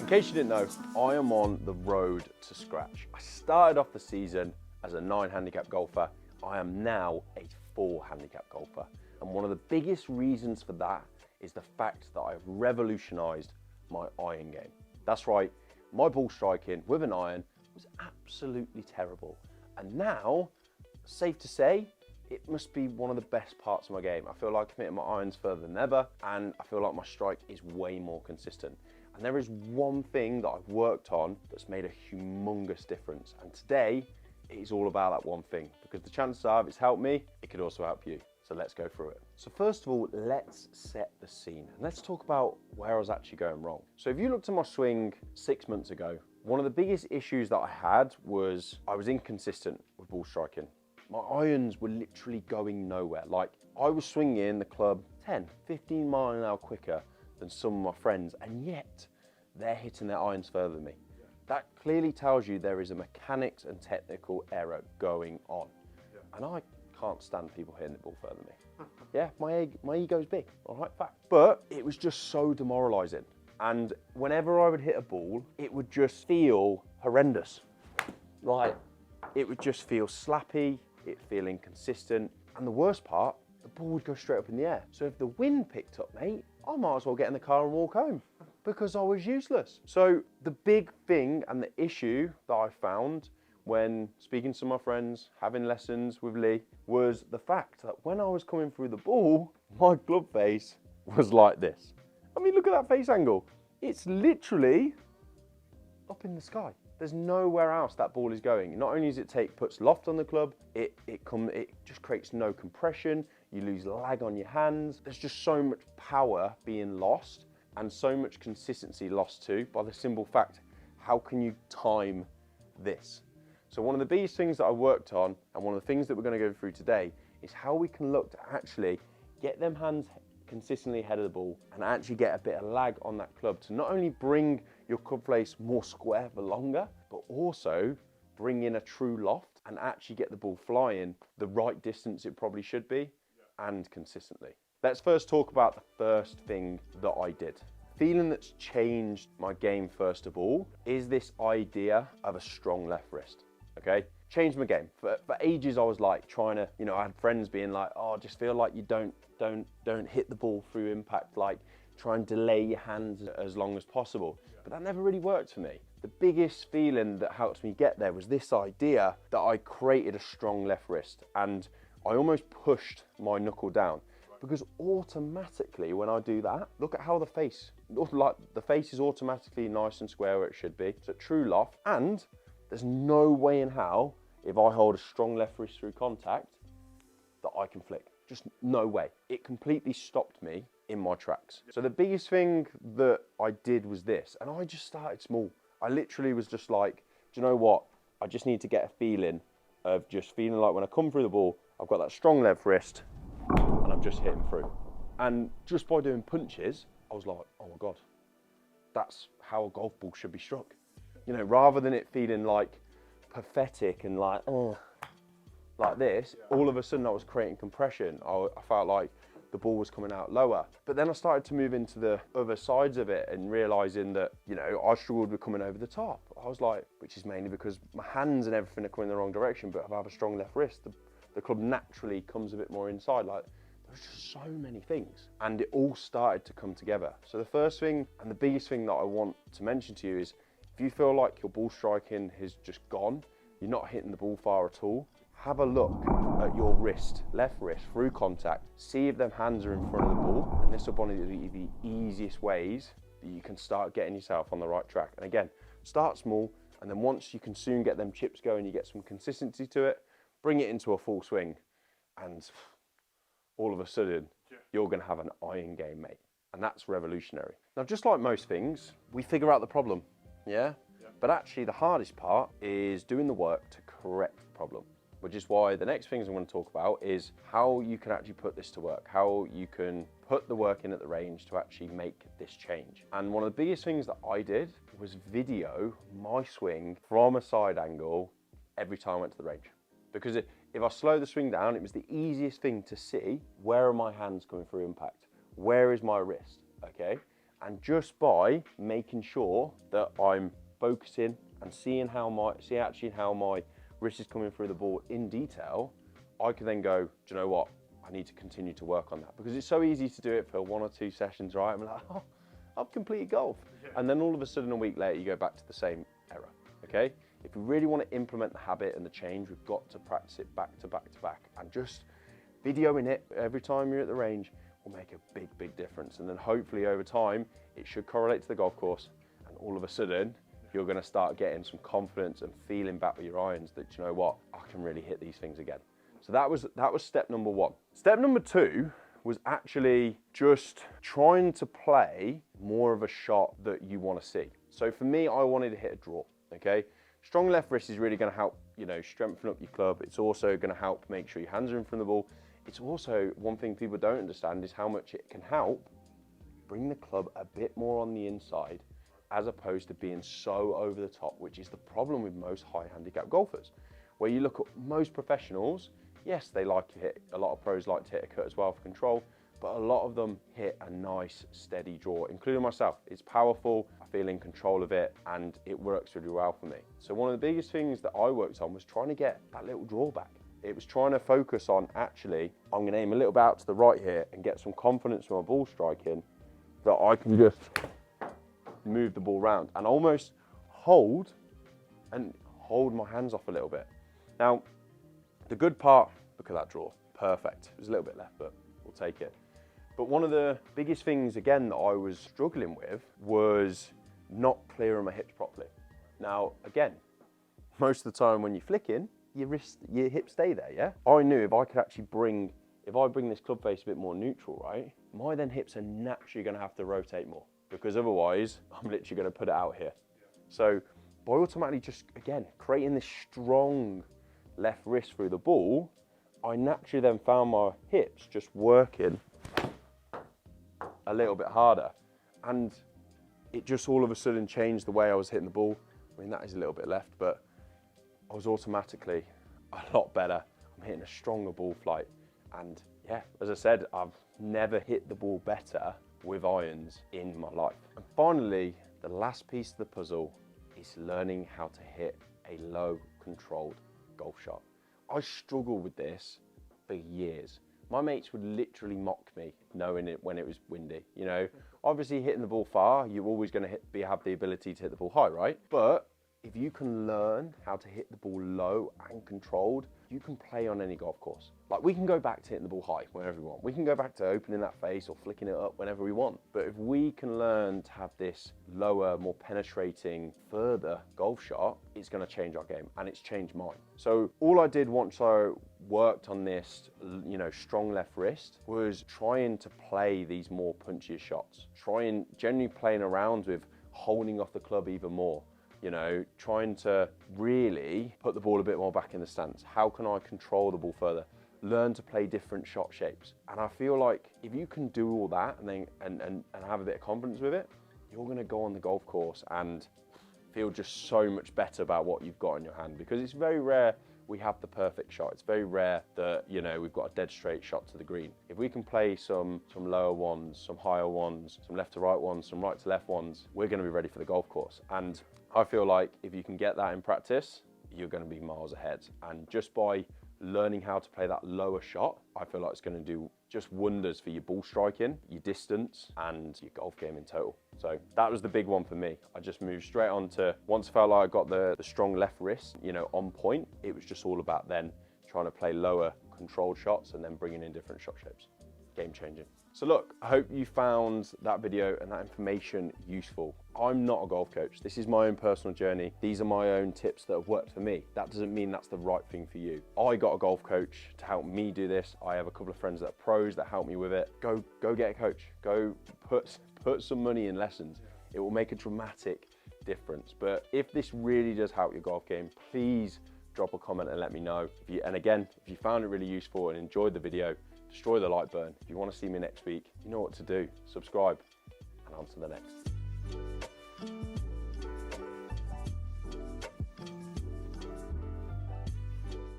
In case you didn't know, I am on the road to scratch. I started off the season as a 9 handicap golfer. I am now a 4 handicap golfer. And one of the biggest reasons for that is the fact that I've revolutionized my iron game. That's right, my ball striking with an iron was absolutely terrible. And now, safe to say, it must be one of the best parts of my game. I feel like I'm hitting my irons further than ever, and I feel like my strike is way more consistent. And there is one thing that I've worked on that's made a humongous difference. And today, it is all about that one thing, because the chances are if it's helped me, it could also help you. So let's go through it. So first of all, let's set the scene. And let's talk about where I was actually going wrong. So if you looked at my swing 6 months ago, one of the biggest issues that I had was I was inconsistent with ball striking. My irons were literally going nowhere. Like, I was swinging the club 10, 15 miles an hour quicker than some of my friends, and yet they're hitting their irons further than me. That clearly tells you there is a mechanics and technical error going on. And I can't stand people hitting the ball further than me. Yeah, my ego's big, all right, fact. But it was just so demoralizing. And whenever I would hit a ball, it would just feel horrendous. Like, it would just feel slappy, it feel inconsistent. And the worst part, the ball would go straight up in the air. So if the wind picked up, mate, I might as well get in the car and walk home because I was useless. So the big thing and the issue that I found when speaking to my friends, having lessons with Lee, was the fact that when I was coming through the ball, my club face was like this. I mean, look at that face angle. It's literally up in the sky. There's nowhere else that ball is going. Not only does it puts loft on the club, it just creates no compression. You lose lag on your hands. There's just so much power being lost and so much consistency lost too by the simple fact, how can you time this? So one of the biggest things that I worked on, and one of the things that we're going to go through today, is how we can look to actually get them hands consistently ahead of the ball and actually get a bit of lag on that club to not only bring your club face more square for longer, but also bring in a true loft and actually get the ball flying the right distance it probably should be and consistently. Let's first talk about the first thing that I did. Feeling that's changed my game first of all is this idea of a strong left wrist, okay? Changed my game. For ages I was like trying to, I had friends being like, oh, just feel like you don't hit the ball through impact, like try and delay your hands as long as possible. But that never really worked for me. The biggest feeling that helped me get there was this idea that I created a strong left wrist and I almost pushed my knuckle down. Because automatically when I do that, look at how the face is automatically nice and square where it should be. It's a true loft, and there's no way in how, if I hold a strong left wrist through contact, that I can flick. Just no way. It completely stopped me in my tracks. So the biggest thing that I did was this, and I just started small. I literally was just like, do you know what? I just need to get a feeling of just feeling like when I come through the ball, I've got that strong left wrist and I'm just hitting through. And just by doing punches, I was like, oh my God, that's how a golf ball should be struck. Rather than it feeling like pathetic and like, oh, like this, all of a sudden I was creating compression. I felt like the ball was coming out lower. But then I started to move into the other sides of it and realizing that, I struggled with coming over the top. I was like, which is mainly because my hands and everything are coming in the wrong direction, but if I have a strong left wrist, the club naturally comes a bit more inside. Like, there's just so many things. And it all started to come together. So the first thing and the biggest thing that I want to mention to you is, if you feel like your ball striking has just gone, you're not hitting the ball far at all, have a look at your wrist, left wrist, through contact. See if them hands are in front of the ball, and this will be one of the easiest ways that you can start getting yourself on the right track. And again, start small, and then once you can soon get them chips going, you get some consistency to it, bring it into a full swing, and all of a sudden, you're gonna have an iron game, mate. And that's revolutionary. Now, just like most things, we figure out the problem, yeah? But actually the hardest part is doing the work to correct the problem, which is why the next things I'm going to talk about is how you can actually put this to work, how you can put the work in at the range to actually make this change. And one of the biggest things that I did was video my swing from a side angle every time I went to the range. Because if I slow the swing down, it was the easiest thing to see, where are my hands coming through impact? Where is my wrist, okay? And just by making sure that I'm focusing and seeing how my wrist is coming through the ball in detail, I can then go, do you know what? I need to continue to work on that, because it's so easy to do it for 1 or 2 sessions, right? I'm like, oh, I've completed golf. And then all of a sudden a week later, you go back to the same error, okay? If we really want to implement the habit and the change, we've got to practice it back to back to back. And just videoing it every time you're at the range will make a big, big difference. And then hopefully over time, it should correlate to the golf course. And all of a sudden, you're going to start getting some confidence and feeling back with your irons that, you know what, I can really hit these things again. So that was step number 1. Step number 2 was actually just trying to play more of a shot that you want to see. So for me, I wanted to hit a draw, okay? Strong left wrist is really going to help, you know, strengthen up your club. It's also going to help make sure your hands are in front of the ball. It's also, one thing people don't understand is how much it can help bring the club a bit more on the inside, as opposed to being so over the top, which is the problem with most high handicap golfers. Where you look at most professionals, yes, they like to hit, a lot of pros like to hit a cut as well for control, but a lot of them hit a nice, steady draw, including myself. It's powerful, I feel in control of it, and it works really well for me. So one of the biggest things that I worked on was trying to get that little draw back. It was trying to focus on, actually, I'm gonna aim a little bit out to the right here and get some confidence from my ball striking, that I can just move the ball around and almost hold my hands off a little bit. Now, the good part, look at that draw, perfect. There's a little bit left, but we'll take it. But one of the biggest things, again, that I was struggling with was not clearing my hips properly. Now, again, most of the time when you're flicking, your hips stay there, yeah? I knew if I could actually bring this club face a bit more neutral, right, my then hips are naturally gonna have to rotate more, because otherwise I'm literally gonna put it out here. So by automatically just, again, creating this strong left wrist through the ball, I naturally then found my hips just working a little bit harder. And it just all of a sudden changed the way I was hitting the ball. I mean, that is a little bit left, but I was automatically a lot better. I'm hitting a stronger ball flight. And yeah, as I said, I've never hit the ball better with irons in my life. And finally, the last piece of the puzzle is learning how to hit a low controlled golf shot. I struggled with this for years. My mates would literally mock me knowing it when it was windy. You know, obviously hitting the ball far, you're always going to have the ability to hit the ball high, right? But if you can learn how to hit the ball low and controlled, you can play on any golf course. Like, we can go back to hitting the ball high whenever we want. We can go back to opening that face or flicking it up whenever we want. But if we can learn to have this lower, more penetrating, further golf shot, it's gonna change our game, and it's changed mine. So all I did once I worked on this, you know, strong left wrist, was trying to play these more punchier shots. Generally playing around with holding off the club even more. You know, trying to really put the ball a bit more back in the stance. How can I control the ball further? Learn to play different shot shapes. And I feel like if you can do all that and have a bit of confidence with it, you're gonna go on the golf course and feel just so much better about what you've got in your hand, because it's very rare we have the perfect shot. It's very rare that, you know, we've got a dead straight shot to the green. If we can play some lower ones, some higher ones, some left to right ones, some right to left ones, we're gonna be ready for the golf course. And I feel like if you can get that in practice, you're gonna be miles ahead. And just by learning how to play that lower shot, I feel like it's gonna do just wonders for your ball striking, your distance, and your golf game in total. So that was the big one for me. I just moved straight on to, once I felt like I got the strong left wrist, you know, on point, it was just all about then trying to play lower controlled shots and then bringing in different shot shapes. Game changing. So look, I hope you found that video and that information useful. I'm not a golf coach. This is my own personal journey. These are my own tips that have worked for me. That doesn't mean that's the right thing for you. I got a golf coach to help me do this. I have a couple of friends that are pros that help me with it. Go get a coach. Go put some money in lessons. It will make a dramatic difference. But if this really does help your golf game, please drop a comment and let me know. And again, if you found it really useful and enjoyed the video, destroy the like button. If you want to see me next week, you know what to do. Subscribe, and on to the next.